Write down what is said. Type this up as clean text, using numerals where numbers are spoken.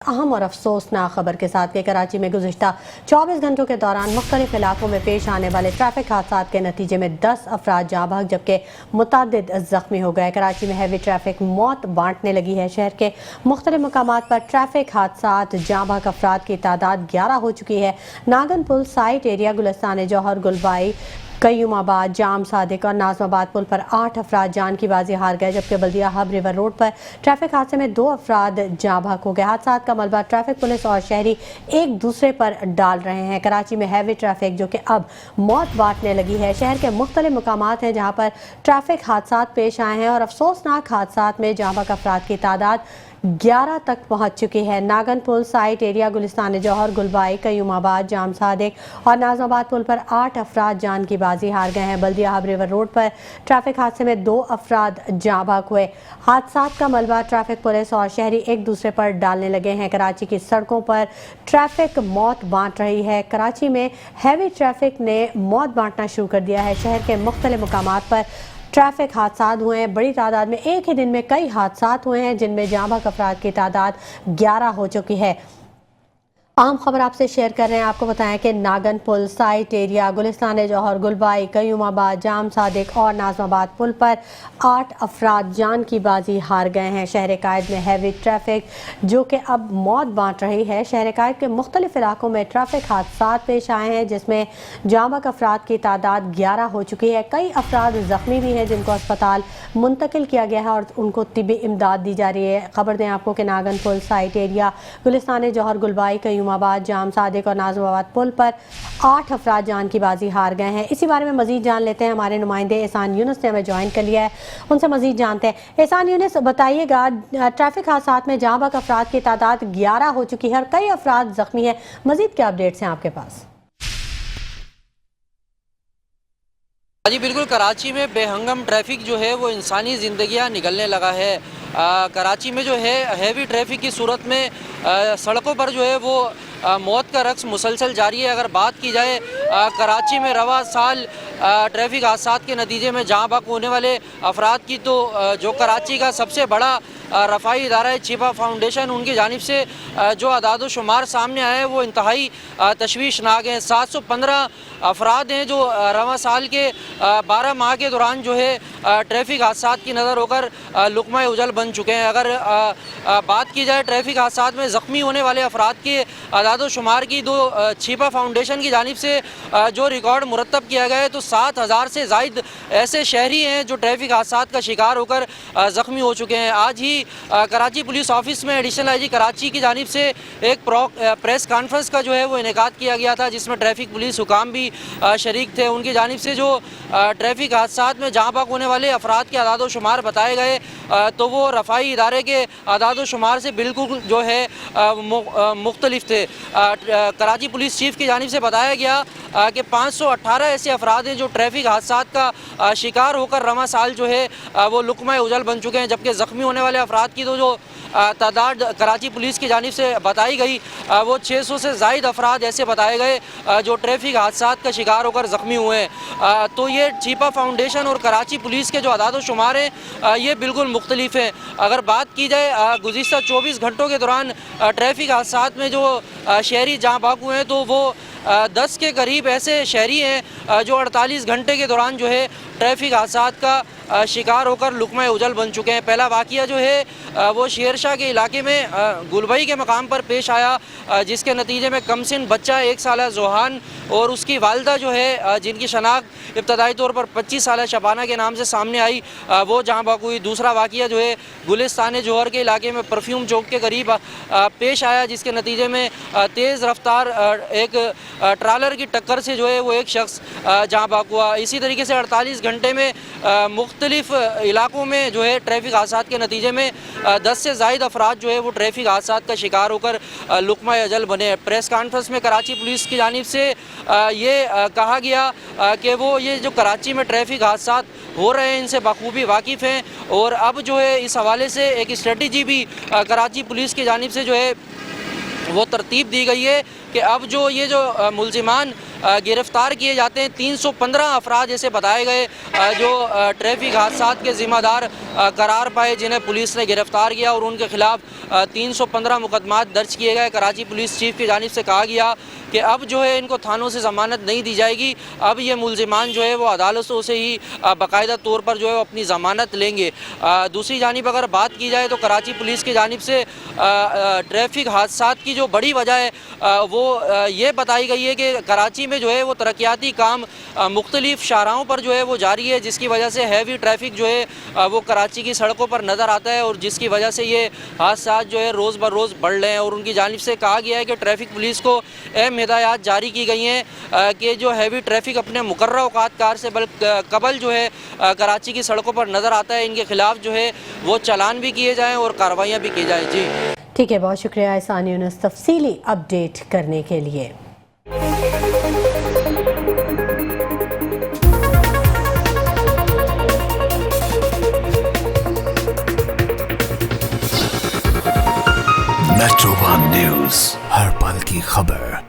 अहम और अफसोसनाक खबर के साथ कि कराची में गुज़िश्ता 24 घंटों के दौरान मुख्तलिफ इलाकों में पेश आने वाले ट्रैफिक हादसा के नतीजे में 10 अफराद जाँ बहक जबकि मुतअद्दिद जख्मी हो गए। कराची में हैवी ट्रैफिक मौत बांटने लगी है। शहर के मुख्तलिफ मकामात पर ट्रैफिक हादसा जाँ बहक अफराद की तादाद 11 हो चुकी है। नागन पुल साइट एरिया, गुलिस्तान जौहर, गुलबाई, कयूमाबाद, जाम सादिक और नाजमाबाद पुल पर 8 अफराद जान की बाजी हार गए जबकि बल्दिया हब रिवर रोड पर ट्रैफिक हादसे में 2 अफराद जाँ बहक हो गए। हादसा का मलबा ट्रैफिक पुलिस और शहरी एक दूसरे पर डाल रहे हैं। कराची में हैवी ट्रैफिक जो कि अब मौत बांटने लगी है। शहर के मुख्तलिफ मकामात हैं जहाँ पर ट्रैफिक हादसा पेश आए हैं और अफसोसनाक हादसा में जाँ बहक अफराद की तादाद 11 तक पहुंच चुकी है। नागन पुल साइट एरिया, गुलिस्तान जौहर, गुलबाई, कयूमाबाद, जाम सादिक और नाजमाबाद पुल पर 8 अफराद जान की बाजी हार गए हैं। बल्दिया हब रिवर रोड पर ट्रैफिक हादसे में 2 अफराद जाँ बहक हुए। हादसा का मलबा ट्रैफिक पुलिस और शहरी एक दूसरे पर डालने लगे हैं। कराची की सड़कों पर ट्रैफिक मौत बांट रही है। कराची में हैवी ट्रैफिक ने मौत बांटना शुरू कर दिया है। शहर के मुख्तलिफ मकामात पर ट्रैफिक हादसा हुए हैं। बड़ी तादाद में एक ही दिन में कई हादसा हुए हैं जिनमें जाँ बहक अफराद की तादाद 11 हो चुकी है। आम खबर आपसे शेयर कर रहे हैं। आपको बताएं कि नागन पुल साइट एरिया, गुलिस्तान जौहर, गुलबाई, कयूमाबाद, जाम सादिक और नाजमाबाद पुल पर 8 अफराद जान की बाजी हार गए हैं। शहर कायद में हैवी ट्रैफिक जो कि अब मौत बांट रही है। शहर कायद के मुख्तलिफ इलाकों में ट्रैफिक हादसा पेश आए हैं जिसमें जाँ बहक अफराद की तादाद 11 हो चुकी है। कई अफराद जख्मी भी हैं जिनको अस्पताल मुंतकिल किया गया है और उनको तिबी इमदाद दी जा रही है। खबर दें आपको कि नागन पुल साइट एरिया, गुलिस्तान जौहर, गुलबाई, कयूमाबाद, जाम सादिक और नाजमाबाद पुल पर 8 अफराद जान की बाजी हार गए हैं। इसी बारे में मजीद जान लेते हैं। हमारे नुमाइंदे एहसान यूनुस ने हमें ज्वाइन कर लिया है, उनसे मजीद जानते हैं। एहसान यूनुस, बताइएगा, ट्रैफिक हादसा में जाँ बहक अफराद की तादाद 11 हो चुकी है और कई अफराद जख्मी है। मजीद क्या अपडेट्स हैं आपके पास? जी बिल्कुल, कराची में बेहंगम ट्रैफिक जो है वो इंसानी ज़िंदगियाँ निगलने लगा है। कराची में जो है हैवी ट्रैफिक की सूरत में सड़कों पर जो है वो मौत का रक्स मुसलसल जारी है। अगर बात की जाए कराची में रवा साल ट्रैफिक हादसा के नतीजे में जाँ बहक होने वाले अफराद की, तो जो कराची का सबसे बड़ा रफ़ाई इदारा है छिपा फाउंडेशन, उनकी जानिब से जो अदाद शुमार सामने आए हैं वो इंतहाई तशवीशनाक हैं। 715 अफराद हैं जो रवा साल के 12 माह के दौरान जो है ट्रैफिक हादसा की नज़र होकर लुक़मा उजल बन चुके हैं। अगर बात की जाए ट्रैफिक हादसा में ज़ख्मी होने वाले अफराद के अदाद शुमार की, तो छिपा फाउंडेशन की जानिब से जो रिकॉर्ड मुरतब किया गया है तो 7000 से ज़ायद ऐसे शहरी हैं जो ट्रैफिक हादसा का शिकार होकर ज़ख्मी हो चुके हैं। आज ही कराची पुलिस ऑफिस में एडिशनल IG कराची की जानिब से एक प्रेस कॉन्फ्रेंस का जो है वो इनेकाद किया गया था जिसमें ट्रैफिक पुलिस हुकाम भी शरीक थे। उनकी जानिब से जो ट्रैफिक हादसा में जाँ बहक होने वाले अफराद के अदाद शुमार बताए गए तो वो रफ़ाई इदारे के अदाद शुमार से बिल्कुल जो है मुख्तलिफ थे। कराची पुलिस चीफ की जानिब से बताया गया कि 518 ऐसे अफराद हैं जो ट्रैफिक हादसा का शिकार होकर रवा साल जो है वो लुक़मा उजल बन चुके हैं, जबकि ज़ख्मी होने वाले अफराद की तो जो तादाद कराची पुलिस की जानिब से बताई गई वो 600 से ज़ायद अफराद ऐसे बताए गए जो ट्रैफिक हादसा का शिकार होकर ज़ख्मी हुए हैं। तो ये छिपा फाउंडेशन और कराची पुलिस के जो अदाद शुमार हैं ये बिल्कुल मुख्तलिफ हैं। अगर बात की जाए गुज़िश्ता 24 घंटों के दौरान ट्रैफिक हादसा में जो शहरी जाँ बहक हुए हैं तो वो 10 के करीब ऐसे शहरी हैं जो 48 घंटे के दौरान जो है ट्रैफिक हादसा का शिकार होकर लुक़मा उजल बन चुके हैं। पहला वाक़या जो है वो शेरशाह के इलाके में गुलबई के मकाम पर पेश आया जिसके नतीजे में कमसिन बच्चा 1 साल जोहान और उसकी वालदा जो है जिनकी शनाख्त इब्तदाई तौर पर 25 साल शबाना के नाम से सामने आई वो जाँ बहक हुई। दूसरा वाक़या जो है गुलिस्तान जौहर के इलाके में परफ्यूम चौक के करीब पेश आया जिसके नतीजे में तेज़ रफ्तार एक ट्रालर की टक्कर से जो है वो एक शख्स जाँ बहक हुआ। इसी तरीके से 48 घंटे में मुख्तलिफ इलाकों में जो है ट्रैफिक हादसा के नतीजे में 10 से ज़ायद अफराद जो है वो ट्रैफिक हादसा का शिकार होकर लुक़मा अजल बने। प्रेस कॉन्फ्रेंस में कराची पुलिस की जानिब से ये कहा गया कि वो ये जो कराची में ट्रैफिक हादसा हो रहे हैं इनसे बखूबी वाकिफ़ हैं और अब जो है इस हवाले से एक स्ट्रेटजी भी कराची पुलिस की जानिब से जो है वो तरतीब दी गई है कि अब जो ये जो मुल्ज़िमान गिरफ्तार किए जाते हैं। 315 अफराद ऐसे बताए गए जो ट्रैफिक हादसा के ज़िम्मेदार करार पाए, जिन्हें पुलिस ने गिरफ्तार किया और उनके खिलाफ 315 मुकदमात दर्ज किए गए। कराची पुलिस चीफ की जानिब से कहा गया कि अब जो है इनको थानों से ज़मानत नहीं दी जाएगी, अब ये मुलजिमान जो है वो अदालतों से ही बाकायदा तौर पर जो है अपनी ज़मानत लेंगे। दूसरी जानिब अगर बात की जाए तो कराची पुलिस की जानिब से ट्रैफिक हादसा की जो बड़ी वजह है वो ये बताई गई है कि कराची में जो है वो तरक्याती काम मुख्तलिफ शाहराहों पर जो है वो जारी है, जिसकी वजह से हैवी ट्रैफिक जो है वो कराची की सड़कों पर नज़र आता है और जिसकी वजह से ये हादसा जो है रोज़ बर रोज़ बढ़ रहे हैं। और उनकी जानिब से कहा गया है कि ट्रैफिक पुलिस को अहम हिदायत जारी की गई हैं कि जो हैवी ट्रैफिक अपने मुकर्रर औकात कार से कबल जो है कराची की सड़कों पर नज़र आता है, इनके खिलाफ जो है वो चालान भी किए जाएँ और कार्रवाइयाँ भी की जाएँ। जी ठीक है, बहुत शुक्रिया एहसान यूनुस तफसीली अपडेट करने के लिए। मेट्रो वन न्यूज़, हर पल की खबर।